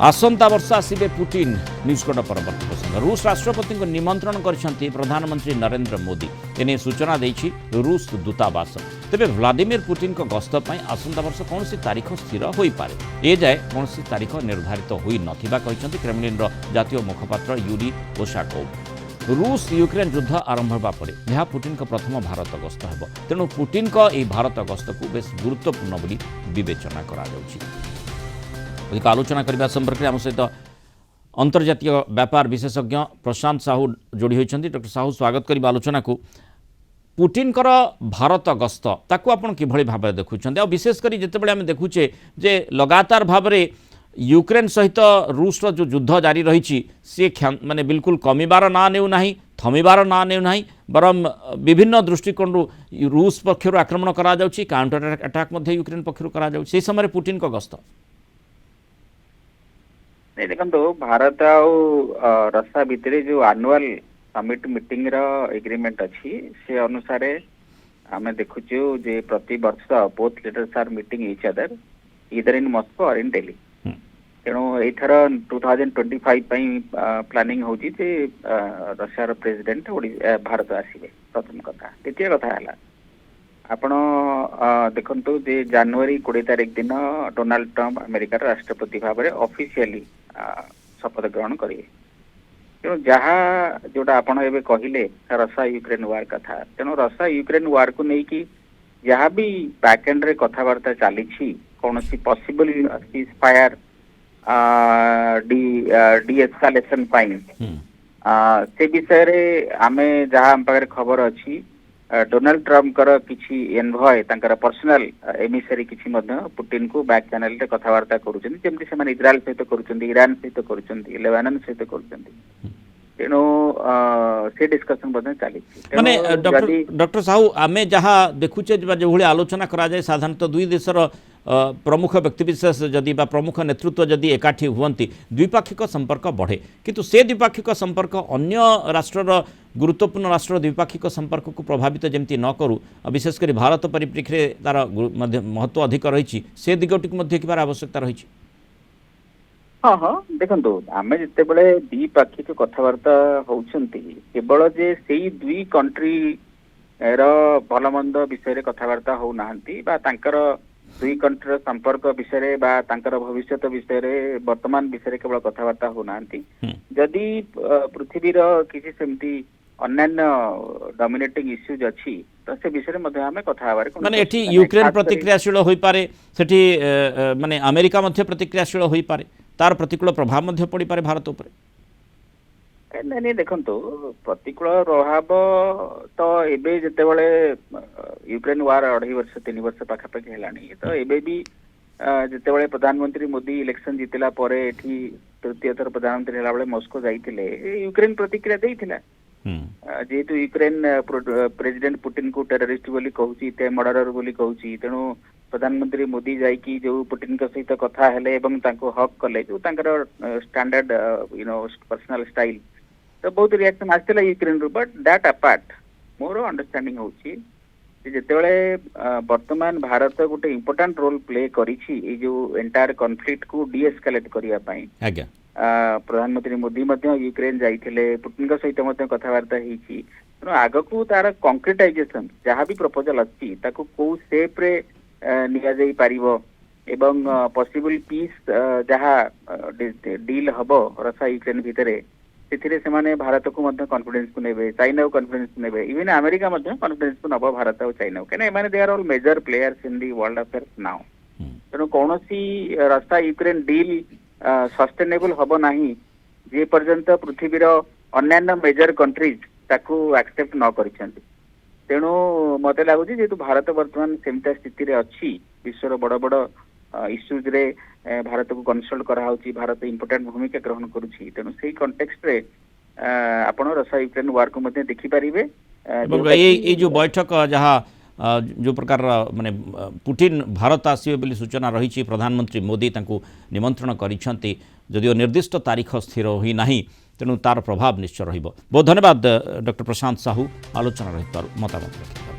आसंता वर्ष आसवे पुटिन न्यूजकोट परवर्त प्रसंग रूस राष्ट्रपति को निमंत्रण करछंती प्रधानमंत्री नरेंद्र मोदी एने सूचना देछि रूस दूतावास तेबे व्लादिमीर पुटिन को गस्त पई आसंता वर्ष कौन सी तारीख स्थिर होई पारे ए जाय कौन सी तारीख निर्धारित होई नथिबा कहिसंती क्रेमलिन रो जातीय मुखपात्र यूरी ओशाकोव। रूस यूक्रेन युद्ध आरंभ होगा पर यह पुटिन को प्रथम भारत गस्त हेब तेणु पुटिन को यह भारत गस्त को बेस गुरुत्वपूर्ण बोली विवेचना करा जाउछि। अधिक आलोचना करने संपर्क में आम सहित अंतर्जातीय व्यापार विशेषज्ञ प्रशांत साहू जोड़ी होती। डॉक्टर साहू स्वागत करी आलोचना को। पुटिन कर भारत गस्त ताकू आपण किभଳି भाव देखुं आ विशेषकर जितेबाला आम देखुचे जे लगातार भाव में यूक्रेन सहित रूस जो युद्ध जारी रही सी माने बिल्कुल कमिबार ना नेउ नाही थमिबार ना नेउ नाही बरम विभिन्न दृष्टिकोण रूस पक्षर आक्रमण करा जाउछि काउंटर अटैक मध्य यूक्रेन पक्षर करा जाउछि से समय पुटिन को गस्त देखो भारत आ रशिया भितर जो एनुअल समिट मीटिंग एग्रीमेंट अच्छी से अनुसार आम देखुचु जे प्रति वर्ष both leaders are meeting each other either in Moscow और इन दिल्ली तेणु एथर 2025 प्लानिंग होची जे रशिया प्रेसिडेंट भारत आसीबे प्रथम कथा। द्वितीय कथा है आपण देखंतु जे जनवरी 20 तारिख दिन डोनाल्ड ट्रंप अमेरिका राष्ट्रपति भाव में ऑफिशियली शपथ ग्रहण करेंगे तेणु जहाँ जोटा आपण एवं कहले रशिया यूक्रेन वार कथा तेणु रशिया यूक्रेन वार को लेकिन जहाँ भी बैकएंड रे कथबार्ता चली कौन सी पॉसिबल सीज फायर डी एस्कालेशन से विषय रे आमे जहाँ हम पाखे खबर अच्छी डोनाल्ड ट्रंप कर किछि एनभय तांकर पर्सनल एमिसरी किछि मध्य पुटिन को बैक चैनल रे कथबार्ता करूछन जेमति से माने इजराइल सहित करूछन ईरान सहित करूछन लेबानन सहित करूछन तेणु से डिस्कशन मध्य चली माने डॉक्टर साहू आमे जहाँ देखुचे जो भली आलोचना करा जाए साधारणतः दुई देशर प्रमुख व्यक्तिविशेष जदि बा प्रमुख नेतृत्व जदि एकाठी हुअन्ति द्विपाक्षिक संपर्क बढ़े किंतु से द्विपाक्षिक संपर्क अन्य राष्ट्रर गुरुत्वपूर्ण राष्ट्र द्विपाक्षिक संपर्क को प्रभावित जमती न करू विशेषकर भारत परिप्रेक्षी तार महत्व अधिक रही से दिगटिक मध्य किबार आवश्यकता रही। हाँ हाँ देखो आम जिते बड़े द्विपाक्षिक कथबार्ता होउछंती केवल जे सेई दुई कंट्री भल मंद विषय कथबार्ता हो नाहंती बा तांकर दुई कंट्री संपर्क विषय बा तांकर भविष्य विषय वर्तमान विषय केवल कथबार्ता हो नाहंती जदि पृथ्वीर किसी सेमती अन्यान्य डोमिनेटिंग इश्यूज अच्छी तो से विषय में आम कथा माने एठी यूक्रेन प्रतिक्रियाशील होई पारे सेठी माने अमेरिका मध्य प्रतिक्रियाशील होई पारे तार प्रतिकूल प्रभाव मध्य पड़ी पारे भारत ऊपर नहीं नहीं देखो प्रतिकूल प्रभाव तो एबे जिते बड़े यूक्रेन वार 2.5 वर्ष 3 वर्ष पाखापाखि है तो एबे भी जिते बड़े प्रधानमंत्री मोदी इलेक्शन जीतला पर एठी तृतीय थर प्रधानमंत्री हला बळे मॉस्को जाइथिले यूक्रेन प्रतिक्रिया देइथिला जेहेतु यूक्रेन प्रेसिडेंट पुटिन को टेररिस्ट बोली कहूची ते मर्डरर बोली कहूची तेणु प्रधानमंत्री मोदी जाइकी जो पुटिन के सहित कथा हेले एवं तांको हक कले जो तांकर स्टैंडर्ड पर्सनल स्टाइल तो बहुत रिएक्शन आसला यूक्रेन रू but that apart more understanding होची जेतेबेले वर्तमान भारत गोटे इम्पोर्टेंट रोल प्ले करिछि जो एंटायर कॉन्फ्लिक्ट को डीएस्केलेट करिया पई आज्ञा प्रधानमंत्री मोदी मध्य यूक्रेन जाइथिले पुटिन के सहित मध्य कथबार्ता हिची तेणु आगकू तार कंक्रीटाइजेशन जहाँ भी प्रपोजल अच्छी ताको को शेप रे निया जाई पारिबो एवं पॉसिबल पीस जहाँ डील हबो रशिया यूक्रेन भितरे से सेमाने भारत को मध्य कॉन्फिडेंस को नेबे चाइना को कॉन्फिडेंस को नेबे इवन अमेरिका मध्य कॉन्फिडेंस को नबो भारत और चाइना को एमाने they are all major players in the world affairs now तेणु कौन सी रशिया यूक्रेन डील सस्टेनेबल हबो नाही जे पर्यंत पृथ्वीर अन्यान्य मेजर कंट्रीज ताकू एक्सेप्ट न करिसेंती तेणु मत लगुच जेहेतु भारत वर्तमान सेमता स्थिति रे अच्छी विश्वर बड़ बड़ इश्यूज रे भारत को कनसल्ट करा होची भारत इंपोर्टेंट भूमिका ग्रहण करुची तेणु सेही कॉन्टेक्स्ट रे आपण रशिया यूक्रेन वार को मते देखि परिबे ए जो बैठक जहाँ जो प्रकार माने पुटिन भारत आसिबे बोली सूचना रही प्रधानमंत्री मोदी तांको निमंत्रण करिसेंती जदिओ निर्दिष्ट तारीख स्थिर होई नाही तेणु तार प्रभाव निश्चय रहिबो। बहुत धन्यवाद डॉक्टर प्रशांत साहू आलोचना रही मतामत रखिए।